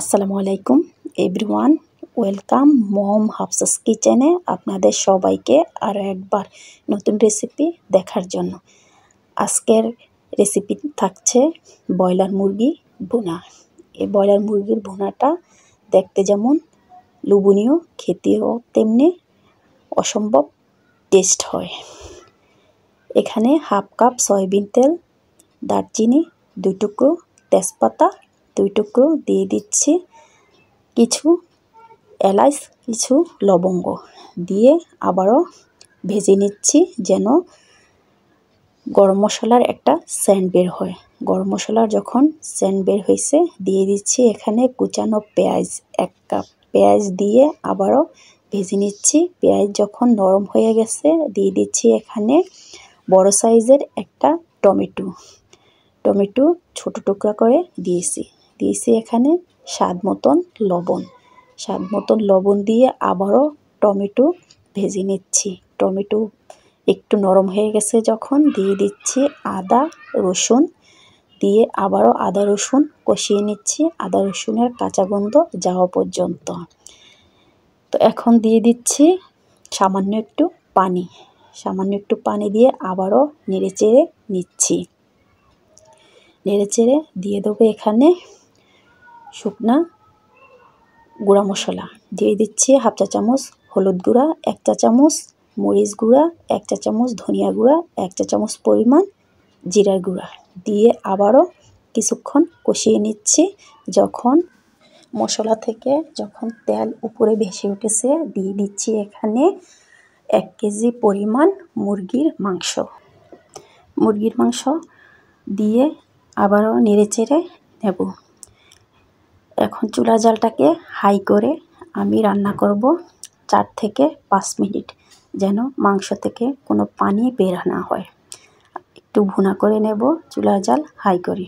আসসালামু আলাইকুম everyone, welcome মম হাফসাস কিচেনে আপনাদের সবাইকে আরও একবার নতুন রেসিপি দেখার জন্য। আজকের রেসিপি থাকছে ব্রয়লার মুরগি ভুনা। এই ব্রয়লার মুরগির ভুনাটা দেখতে যেমন লোভনীয়, খেতেও তেমনি অসম্ভব টেস্ট হয়। এখানে হাফ কাপ সয়াবিন তেল, দারচিনি 2 টুকরো, তেজপাতা 2 টুকরো দিয়ে দিচ্ছি, কিছু এলাচ, কিছু লবঙ্গ দিয়ে আবারও ভেজে নিচ্ছি যেন গরম মশলার একটা সেন্ট বের হয়। গরম মশলার যখন সেন্ট বের হয়েছে দিয়ে দিচ্ছি এখানে কুচানো পেঁয়াজ 1 কাপ। পেঁয়াজ দিয়ে আবারও ভেজে নিচ্ছি। পেঁয়াজ যখন নরম হয়ে গেছে দিয়ে দিচ্ছি এখানে বড় সাইজের একটা টমেটো ছোট টুকরা করে দিয়েছি এখানে স্বাদ মতন লবণ দিয়ে আবারও টমেটো ভেজে নিচ্ছি। টমেটো একটু নরম হয়ে গেছে যখন দিয়ে দিচ্ছি আদা রসুন, দিয়ে আবারও আদা রসুন কষিয়ে নিচ্ছি আদা রসুনের কাঁচা গন্ধ যাওয়া পর্যন্ত। তো এখন দিয়ে দিচ্ছি সামান্য একটু পানি দিয়ে আবারও নেড়েচেড়ে নিচ্ছি। নেড়েচেড়ে দিয়ে দেবো এখানে শুকনা গুঁড়া মশলা দিয়ে দিচ্ছি হাফ চা চামচ হলুদ গুঁড়া, 1 চা চামচ মরিচ গুঁড়া, 1 চা চামচ ধনিয়া গুঁড়া, 1 চা চামচ পরিমাণ জিরার গুঁড়া দিয়ে আবারও কিছুক্ষণ কষিয়ে নিচ্ছি। যখন মশলা থেকে যখন তেল উপরে ভেসে উঠেছে দিয়ে দিচ্ছি এখানে 1 কেজি পরিমাণ মুরগির মাংস দিয়ে আবারও নেড়েচেড়ে নেব। এখন চুলা জালটাকে হাই করে আমি রান্না করব 4 থেকে 5 মিনিট, যেন মাংস থেকে কোনো পানি বের না হয়। একটু ভুনা করে নেব চুলার জাল হাই করে।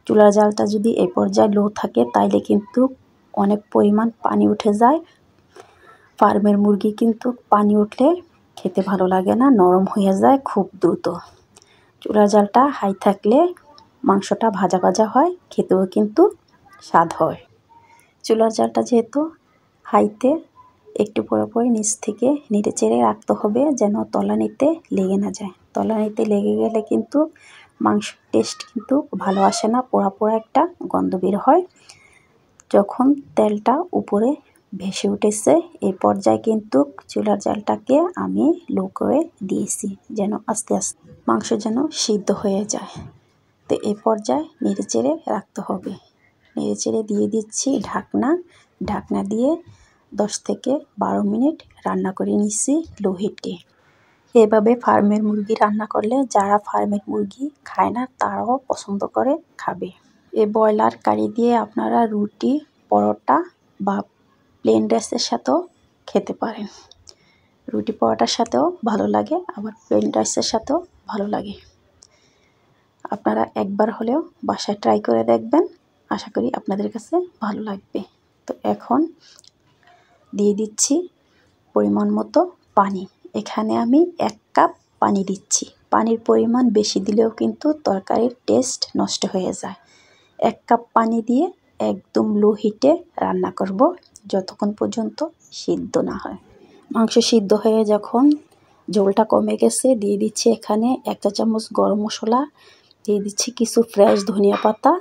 চুলার জালটা যদি এই পর্যায়ে লো থাকে তাইলে কিন্তু অনেক পরিমাণ পানি উঠে যায়। ফার্মের মুরগি কিন্তু পানি উঠলে খেতে ভালো লাগে না, নরম হয়ে যায় খুব দ্রুত। চুলার জালটা হাই থাকলে মাংসটা ভাজা ভাজা হয়, খেতেও কিন্তু স্বাদ হয়। চুলার জালটা যেহেতু হাইতে একটু পরে নিচ থেকে নেড়েচেড়ে রাখতে হবে যেন তলানিতে লেগে না যায়। তলানিতে লেগে গেলে কিন্তু মাংস টেস্ট কিন্তু ভালো আসে না, পোড়া একটা গন্ধ বের হয়। যখন তেলটা উপরে ভেসে উঠেছে এই পর্যায়ে কিন্তু চুলার জালটাকে আমি লো করে দিয়েছি যেন আস্তে আস্তে মাংস যেন সিদ্ধ হয়ে যায়। তো এই পর্যায়ে নেড়েচেড়ে রাখতে হবে। নেড়েচেড়ে দিয়ে দিচ্ছি ঢাকনা দিয়ে 10 থেকে 12 মিনিট রান্না করে নিচ্ছি লো হিটে। এভাবে ফার্মের মুরগি রান্না করলে যারা ফার্মের মুরগি খায় না তারাও পছন্দ করে খাবে। এই ব্রয়লার কারি দিয়ে আপনারা রুটি, পরোটা বা প্লেন রাইসের সাথেও খেতে পারেন। রুটি পরোটার সাথেও ভালো লাগে, আবার প্লেন রাইসের সাথেও ভালো লাগে। আপনারা একবার হলেও বাসায় ট্রাই করে দেখবেন, আশা করি আপনাদের কাছে ভালো লাগবে। তো এখন দিয়ে দিচ্ছি পরিমাণ মতো পানি। এখানে আমি 1 কাপ পানি দিচ্ছি। পানির পরিমাণ বেশি দিলেও কিন্তু তরকারির টেস্ট নষ্ট হয়ে যায়। 1 কাপ পানি দিয়ে একদম লো হিটে রান্না করব যতক্ষণ পর্যন্ত সিদ্ধ না হয়। মাংস সিদ্ধ হয়ে যখন ঝোলটা কমে গেছে দিয়ে দিচ্ছি এখানে 1 চা চামচ গরম মশলা, দিয়ে দিচ্ছি কিছু ফ্রেশ ধনিয়া পাতা,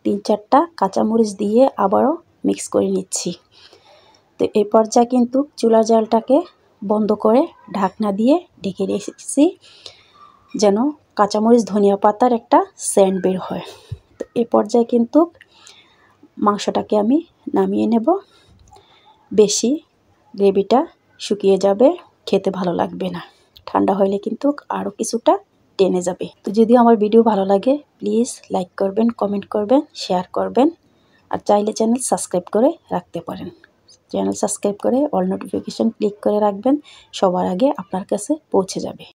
3-4টা কাঁচামরিচ দিয়ে আবারও মিক্স করে নিচ্ছি। তো এই পর্যায়ে কিন্তু চুলার জালটাকে বন্ধ করে ঢাকনা দিয়ে ঢেকে রেখেছি যেন কাঁচামরিচ ধনিয়া পাতার একটা সেন্ট বের হয়। তো এই পর্যায়ে কিন্তু মাংসটাকে আমি নামিয়ে নেব। বেশি গ্রেভিটা শুকিয়ে যাবে, খেতে ভালো লাগবে না। ঠান্ডা হলে কিন্তু আরও কিছুটা টেনে যাবে। তো যদি আমার ভিডিও ভালো লাগে প্লিজ লাইক করবেন, কমেন্ট করবেন, শেয়ার করবেন, আর চাইলে চ্যানেল সাবস্ক্রাইব করে রাখতে পারেন। চ্যানেল সাবস্ক্রাইব করে অল নোটিফিকেশন ক্লিক করে রাখবেন, সবার আগে আপনার কাছে পৌঁছে যাবে।